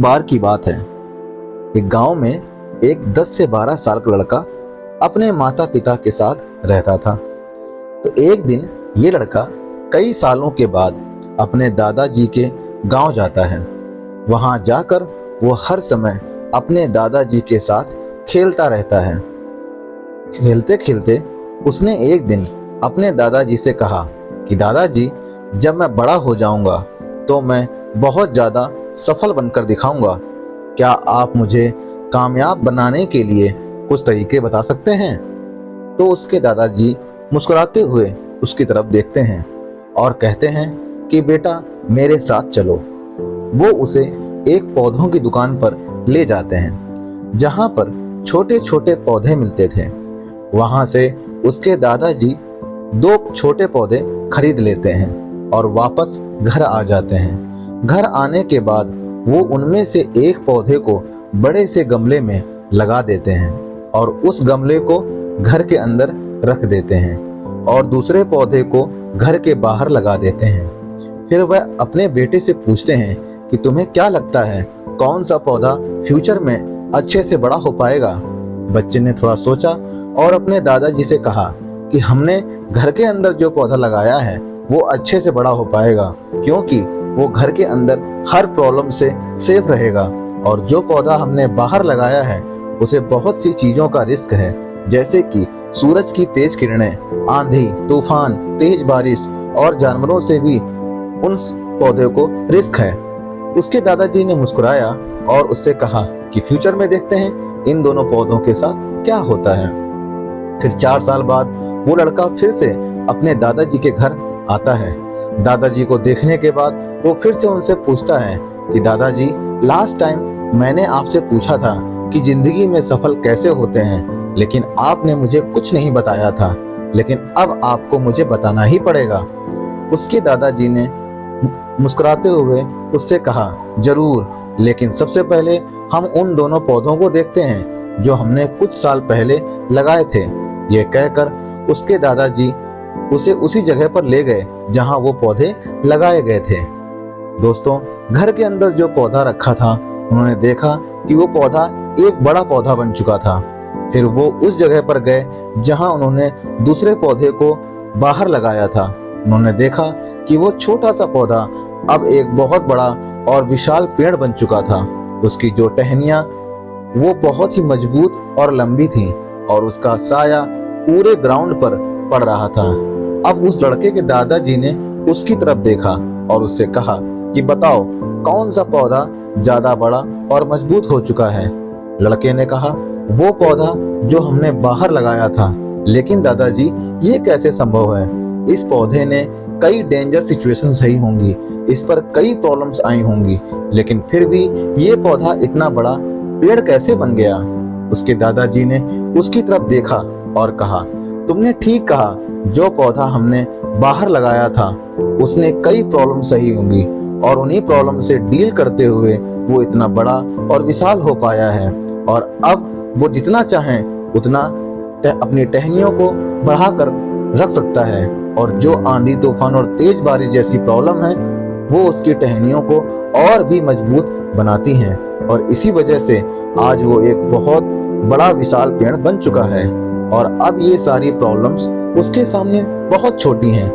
बार की बात है। एक गांव में एक 10 से 12 साल का लड़का अपने माता पिता के साथ रहता था। तो एक दिन ये लड़का कई सालों के बाद अपने दादाजी के गांव जाता है। वहां जाकर वो हर समय अपने दादाजी के साथ खेलता रहता है। खेलते खेलते उसने एक दिन अपने दादाजी से कहा कि दादाजी, जब मैं बड़ा हो जाऊंगा तो मैं बहुत ज़्यादा सफल बनकर दिखाऊंगा। क्या आप मुझे कामयाब बनाने के लिए कुछ तरीके बता सकते हैं? तो उसके दादाजी मुस्कुराते हुए उसकी तरफ देखते हैं और कहते हैं कि बेटा, मेरे साथ चलो। वो उसे एक पौधों की दुकान पर ले जाते हैं जहां पर छोटे छोटे पौधे मिलते थे। वहां से उसके दादाजी 2 छोटे पौधे खरीद लेते हैं और वापस घर आ जाते हैं। घर आने के बाद वो उनमें से एक पौधे को बड़े से गमले में लगा देते हैं और उस गमले को घर के अंदर रख देते हैं और दूसरे पौधे को घर के बाहर लगा देते हैं। फिर वह अपने बेटे से पूछते हैं कि तुम्हें क्या लगता है, कौन सा पौधा फ्यूचर में अच्छे से बड़ा हो पाएगा? बच्चे ने थोड़ा सोचा और अपने दादाजी से कहा कि हमने घर के अंदर जो पौधा लगाया है वो अच्छे से बड़ा हो पाएगा, क्योंकि वो घर के अंदर हर प्रॉब्लम से सेफ रहेगा। और जो पौधा हमने बाहर लगाया है उसे बहुत सी चीजों का रिस्क है, जैसे कि सूरज की तेज किरणें, आंधी, तूफान, तेज बारिश और जानवरों से भी उन पौधे को रिस्क है। उसके दादाजी ने मुस्कुराया और उससे कहा कि फ्यूचर में देखते हैं इन दोनों पौधों के साथ क्या होता है। फिर 4 साल बाद वो लड़का फिर से अपने दादाजी के घर आता है। दादाजी को देखने के बाद वो फिर से उनसे पूछता है कि दादाजी, लास्ट टाइम मैंने आपसे पूछा था कि जिंदगी में सफल कैसे होते हैं, लेकिन आपने मुझे कुछ नहीं बताया था, लेकिन अब आपको मुझे बताना ही पड़ेगा। उसके दादाजी ने मुस्कुराते हुए उससे कहा, जरूर, लेकिन सबसे पहले हम उन दोनों पौधों को देखते हैं जो हमने कुछ साल पहले लगाए थे। ये कहकर उसके दादाजी उसे उसी जगह पर ले गए जहां वो पौधे लगाए गए थे। दोस्तों, घर के अंदर जो पौधा रखा था, उन्होंने देखा कि वो पौधा एक बड़ा पौधा बन चुका था। फिर वो उस जगह पर गए जहां उन्होंने दूसरे पौधे को बाहर लगाया था। उन्होंने देखा कि वो छोटा सा पौधा अब एक बहुत बड़ा और विशाल पेड़ बन चुका था। उसकी जो टहनियां वो बहुत ही मजबूत और लंबी थीं और उसका साया पूरे ग्राउंड पर पड़ रहा था। अब उस लड़के के दादाजी ने उसकी तरफ देखा और उससे कहा कि बताओ, कौन सा पौधा ज्यादा बड़ा और मजबूत हो चुका है? लड़के ने कहा, वो पौधा जो हमने बाहर लगाया था। लेकिन दादाजी, ये कैसे संभव है? इस पौधे ने कई डेंजर सिचुएशन सही होंगी, इस पर कई प्रॉब्लम्स आई होंगी, लेकिन फिर भी ये पौधा इतना बड़ा पेड़ कैसे बन गया? उसके दादाजी ने उसकी तरफ देखा और कहा, तुमने ठीक कहा, जो पौधा हमने बाहर लगाया था उसने कई प्रॉब्लम सही होंगी और उन्हीं प्रॉब्लम से डील करते हुए वो इतना बड़ा और विशाल हो पाया है। और अब वो जितना चाहें उतना अपनी टहनियों को बढ़ाकर रख सकता है और जो आंधी, तूफान और तेज बारिश जैसी प्रॉब्लम है वो उसकी टहनियों को और भी मजबूत बनाती हैं। और इसी वजह से आज वो एक बहुत बड़ा विशाल पेड़ बन चुका है और अब ये सारी प्रॉब्लम्स उसके सामने बहुत छोटी हैं।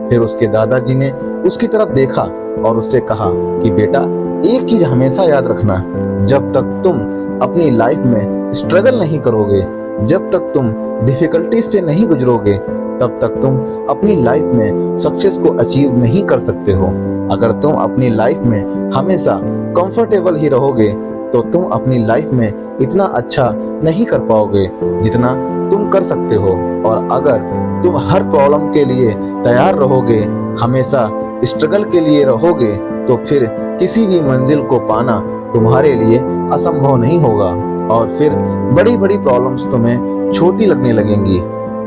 फिर उसके दादाजी ने उसकी तरफ देखा और उससे कहा कि बेटा, एक चीज हमेशा याद रखना, जब तक तुम अपनी लाइफ में स्ट्रगल नहीं करोगे, जब तक तुम डिफिकल्टीज से नहीं गुजरोगे, तब तक तुम अपनी लाइफ में सक्सेस को अचीव नहीं कर सकते हो। अगर तुम अपनी लाइफ में हमेशा कंफर्टेबल ही रहोगे तो तुम अपनी लाइफ में इतना अच्छा नहीं कर पाओगे जितना तुम कर सकते हो। और अगर तुम हर प्रॉब्लम के लिए तैयार रहोगे, हमेशा स्ट्रगल के लिए रहोगे, तो फिर किसी भी मंजिल को पाना तुम्हारे लिए असंभव नहीं होगा और फिर बड़ी बड़ी प्रॉब्लम्स तुम्हें छोटी लगने लगेंगी।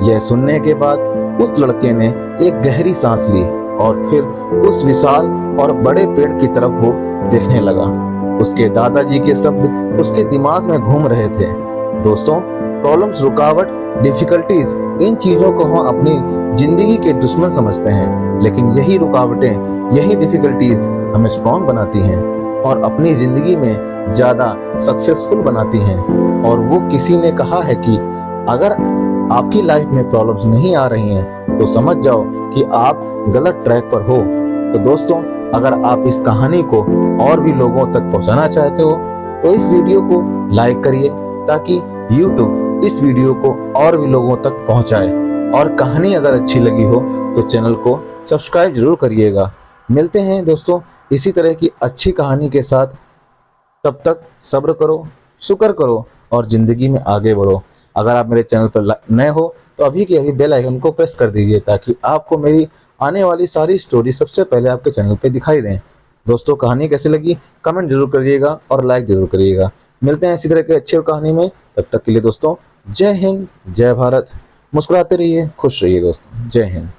यह सुनने के बाद उस लड़के ने एक गहरी सांस ली और फिर उस विशाल और बड़े पेड़ की तरफ वो देखने लगा। उसके दादाजी के शब्द उसके दिमाग में घूम रहे थे। दोस्तों, प्रॉब्लम्स, रुकावट, डिफिकल्टीज, इन चीजों को हम अपनी जिंदगी के दुश्मन समझते हैं, लेकिन यही रुकावटें, यही डिफिकल्टीज हमें स्ट्रॉन्ग बनाती हैं और अपनी जिंदगी में ज़्यादा सक्सेसफुल बनाती हैं। और वो किसी ने कहा है कि अगर आपकी लाइफ में प्रॉब्लम्स नहीं आ रही हैं तो समझ जाओ कि आप गलत ट्रैक पर हो। तो दोस्तों, अगर आप इस कहानी को और भी लोगों तक पहुंचाना चाहते हो तो इस वीडियो को लाइक करिए ताकि YouTube इस वीडियो को और भी लोगों तक पहुंचाए। और कहानी अगर अच्छी लगी हो तो चैनल को सब्सक्राइब जरूर करिएगा। मिलते हैं दोस्तों इसी तरह की अच्छी कहानी के साथ। तब तक सब्र करो, शुक्र करो और ज़िंदगी में आगे बढ़ो। अगर आप मेरे चैनल पर नए हो तो अभी के अभी बेल आइकन को प्रेस कर दीजिए ताकि आपको मेरी आने वाली सारी स्टोरी सबसे पहले आपके चैनल पे दिखाई दें। दोस्तों, कहानी कैसी लगी कमेंट जरूर करिएगा और लाइक जरूर करिएगा। मिलते हैं इसी तरह के अच्छे कहानी में। तब तक के लिए दोस्तों, जय हिंद, जय भारत। मुस्कुराते रहिए, खुश रहिए दोस्तों। जय हिंद।